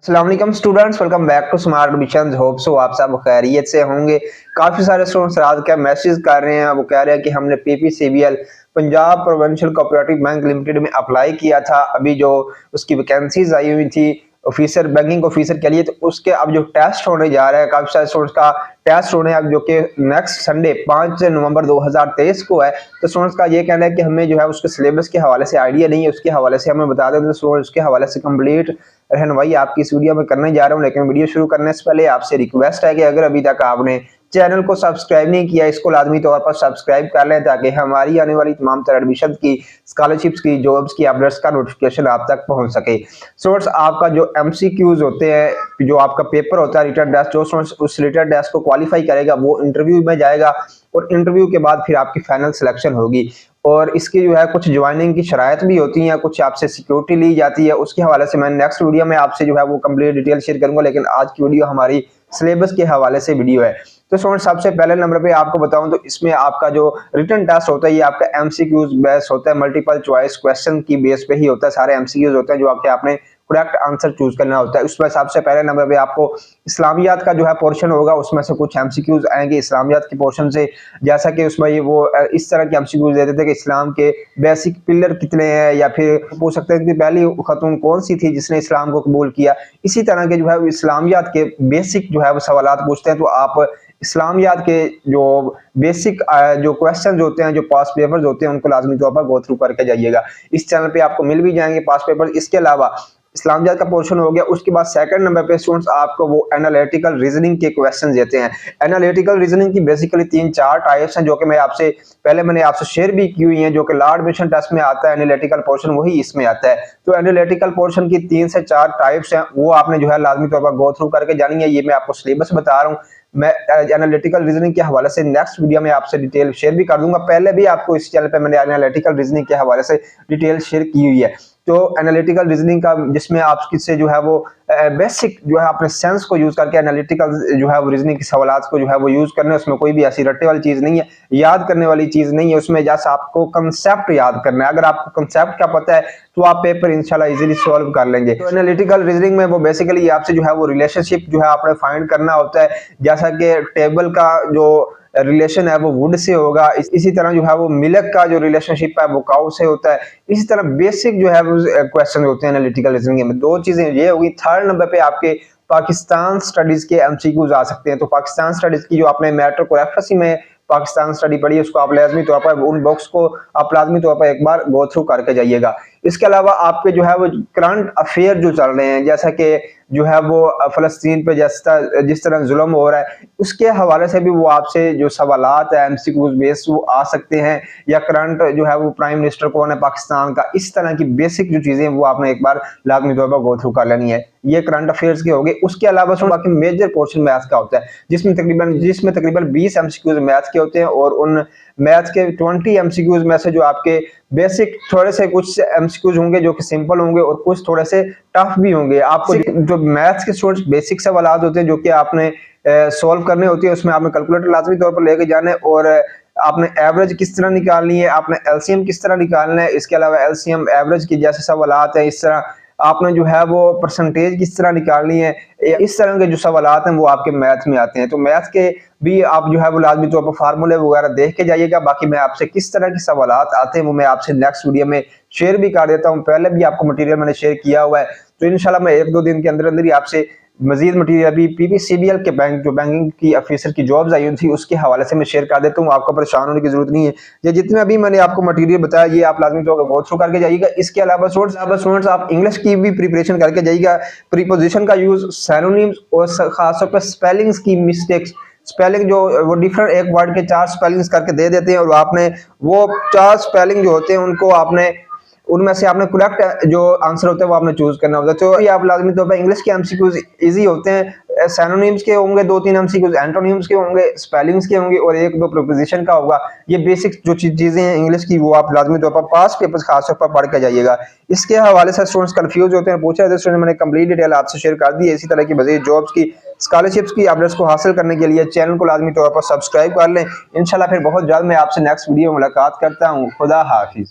अस्सलाम वालेकुम students, welcome back to smart admissions. Hope so आप सब खैरियत से होंगे। काफ़ी सारे स्टूडेंट्स आज क्या मैसेज कर रहे हैं, वो कह रहे हैं कि हमने PPCBL Punjab provincial cooperative bank limited में अप्लाई किया था। अभी जो उसकी वैकेंसीज आई हुई थी ऑफिसर, बैंकिंग ऑफिसर के लिए, तो उसके अब जो टेस्ट होने जा रहा है, काफ़ी सारे स्टूडेंट्स का टेस्ट होने अब जो कि नेक्स्ट संडे 5 नवंबर 2023 को है। तो स्टूडेंट्स का ये कहना है कि हमें जो है उसके सिलेबस के हवाले से आइडिया नहीं है, उसके हवाले से हमें बता दें। तो स्टूडेंट्स उसके हवाले से कंप्लीट रहनुमाई आपकी इस वीडियो में करने जा रहा हूं। लेकिन वीडियो शुरू करने से पहले आपसे रिक्वेस्ट है कि अगर अभी तक आपने चैनल को सब्सक्राइब नहीं किया, इसको लाजमी तौर पर सब्सक्राइब कर लें ताकि हमारी आने वाली तमाम तरह एडमिशन की, स्कॉलरशिप्स की, जॉब्स की अपडेट्स का नोटिफिकेशन आप तक पहुंच सके। स्टूडेंट्स आपका जो एमसीक्यूज होते हैं, जो आपका पेपर होता है रिटन टेस्ट, जो स्टूडेंट्स उस रिटन टेस्ट को क्वालिफाई करेगा वो इंटरव्यू में जाएगा और इंटरव्यू के बाद फिर आपकी फाइनल सिलेक्शन होगी। और इसकी जो है कुछ ज्वाइनिंग की शराइत भी होती हैं, कुछ आपसे सिक्योरिटी ली जाती है। उसके हवाले से मैं नेक्स्ट वीडियो में आपसे जो है वो कंप्लीट डिटेल शेयर करूंगा। लेकिन आज की वीडियो हमारी सिलेबस के हवाले से वीडियो है। तो स्टूडेंट सबसे पहले नंबर पे आपको बताऊं तो इसमें आपका जो रिटन टेस्ट होता है ये आपका एमसीक्यूज बेस होता है, मल्टीपल चॉइस क्वेश्चन की बेस पे ही होता है। सारे एमसीक्यूज होते हैं जो आपने करेक्ट आंसर चूज करना होता है। उसमें सबसे पहले नंबर पे आपको इस्लामियात का जो है पोर्शन होगा, उसमें से कुछ एमसीक्यूज आएंगे इस्लामियात के पोर्शन से। जैसा कि उसमें ये वो इस तरह के एमसीक्यूज देते थे कि इस्लाम के बेसिक पिलर कितने हैं, या फिर पूछ सकते हैं कि पहली खतून कौन सी थी जिसने इस्लाम को कबूल किया। इसी तरह के जो है इस्लामियात के बेसिक जो है वो सवालात पूछते हैं। तो आप इस्लामियात के जो बेसिक जो क्वेश्चन होते हैं, जो पास पेपर्स होते हैं, उनको लाजमी तौर पर गो थ्रू करके जाइएगा। इस चैनल पे आपको मिल भी जाएंगे पास पेपर। इसके अलावा इस्लामियात का पोर्शन हो गया। उसके बाद सेकंड नंबर पे स्टूडेंट्स आपको वो एनालिटिकल रीजनिंग के क्वेश्चन देते हैं। एनालिटिकल रीजनिंग की बेसिकली 3-4 टाइप्स हैं, जो कि मैंने आपसे शेयर भी की हुई हैं, जो कि लॉ एडमिशन टेस्ट में आता है। एनालिटिकल पोर्शन वही इसमें आता है। तो एनालिटिकल पोर्शन की 3 से 4 टाइप्स हैं, वो आपने जो है लाजमी तौर पर गो थ्रू करके जानी है। ये मैं आपको सिलेबस बता रहा हूँ। मैं एनालिटिकल रीजनिंग के हवाले से नेक्स्ट वीडियो में आपसे डिटेल शेयर भी कर दूंगा। पहले भी आपको इस चैनल पे मैंने एनालिटिकल रीजनिंग के हवाले से डिटेल शेयर की हुई है। तो एनालिटिकल रीजनिंग का जिसमें आप किससे जो है वो बेसिक जो है अपने सेंस को यूज करके एनालिटिकल जो है वो रीजनिंग के सवालात को जो है वो यूज करने, उसमें कोई भी ऐसी रट्टे वाली चीज नहीं है, याद करने वाली चीज नहीं है। उसमें जैसा आपको कंसेप्ट याद करना है। अगर आपको कंसेप्ट का पता है तो आप पेपर इंशाल्लाह इजीली सॉल्व कर लेंगे। तो एनालिटिकल रीजनिंग में वो बेसिकली आपसे जो है वो रिलेशनशिप जो है आपने फाइंड करना होता है। जैसा कि टेबल का जो रिलेशन है वो वुड से होगा, इसी तरह जो है वो मिल्क का जो रिलेशनशिप है वो काउ से होता है। इसी तरह बेसिक जो है वो क्वेश्चन होते हैं एनालिटिकल रीजनिंग में। दो चीजें ये होगी। थर्ड नंबर पे आपके पाकिस्तान स्टडीज के एमसीक्यूज आ सकते हैं। तो पाकिस्तान स्टडीज की जो आपने मैटर को रेफरेंस में पाकिस्तान स्टडी पढ़ी है, उसको आप लाजमी तौर पर उन बुक्स को आप लाजमी तौर पर एक बार गो थ्रू करके जाइएगा। इसके अलावा आपके जो है वो करंट अफेयर जो चल रहे हैं, जैसा कि जो है वो फलस्तीन पे जिस तरह जुल्म हो रहा है, उसके हवाले से भी वो आपसे जो सवालात है एमसीक्यूज बेस वो आ सकते हैं। या करंट जो है वो प्राइम मिनिस्टर कौन है पाकिस्तान का, इस तरह की बेसिक जो चीजें वो आपने एक बार लाजमी तौर पर गो थ्रू कर लेनी है। ये करंट अफेयर्स के हो गए। उसके अलावा बाकी मेजर पोर्शन मैथ्स का होता है, जिसमें तकरीबन 20 एमसीक्यूज मैथ्स के होते हैं। और उन मैथ्स के 20 एमसीक्यूज में से जो आपके बेसिक थोड़े से कुछ एमसीक्यूज होंगे जो कि सिंपल होंगे, और कुछ थोड़े से टफ भी होंगे। आपको जो मैथ्स के स्टूडेंट्स बेसिक सवालात होते हैं जो कि आपने सॉल्व करने होती है, उसमें आपने कैलकुलेटर लाजमी तौर पर लेके जाना है। और आपने एवरेज किस तरह निकालनी है, आपने एलसीएम किस तरह निकालना है। इसके अलावा एलसीएम एवरेज की जैसे सवालात है, इस तरह आपने जो है वो परसेंटेज किस तरह निकालनी है। इस तरह के जो सवालात हैं वो आपके मैथ में आते हैं। तो मैथ के भी आप जो है वो लाजमी तौर पर फार्मूले वगैरह देख के जाइएगा। बाकी मैं आपसे किस तरह के सवालात आते हैं वो मैं आपसे नेक्स्ट वीडियो में शेयर भी कर देता हूँ। पहले भी आपको मटेरियल मैंने शेयर किया हुआ है। तो इंशाल्लाह मैं 1-2 दिन के अंदर अंदर ही आपसे मजीद मटीरियल अभी पीपीसीबीएल के बैंकिंग की ऑफिसर की जॉब्स आई हुई थी उसके हवाले से मैं शेयर कर देता हूँ। आपको परेशान होने की जरूरत नहीं है। ये जितने अभी मैंने आपको मटीरियल बताया ये आप लाजमी तौर पर गो थ्रू करके जाइएगा। इसके अलावा स्टूडेंट्स आप इंग्लिश की भी प्रिपरेशन करके जाइएगा। प्रीपोजिशन का यूज, सैनोनिम्स और खासतौर पर स्पेलिंग्स की मिस्टेक्स, स्पेलिंग जो वो डिफरेंट एक वर्ड के 4 स्पेलिंग्स करके दे देते हैं, और आपने वो 4 स्पेलिंग जो होते हैं उनको उनमें से आपने करेक्ट जो आंसर होता है वो आपने चूज करना होता है। तो ये आप लाजमी तौर पर इंग्लिश के एमसीक्यूज इजी होते हैं। सैनोनिम्स के होंगे 2-3 एमसीक्यूज, एंटोनिम्स के होंगे, स्पेलिंग्स के होंगे, और 1-2 प्रीपोजिशन का होगा। ये बेसिक जो चीजें हैं इंग्लिश की वो आप लाजमी तौर पर पास पेपर्स खास तौर पर पढ़ के जाइएगा। इसके हवाले से स्टूडेंट्स कंफ्यूज होते हैं, पूछा जाता है, मैंने कंप्लीट डिटेल आपसे शेयर कर दी है। इसी तरह की मजीद जॉब्स की, स्कॉलरशिप्स की अपडेट्स को हासिल करने के लिए चैनल को लाजमी तौर पर सब्सक्राइब कर लें। इंशाल्लाह फिर बहुत जल्द मैं आपसे नेक्स्ट वीडियो में मुलाकात करता हूँ। खुदा हाफिज।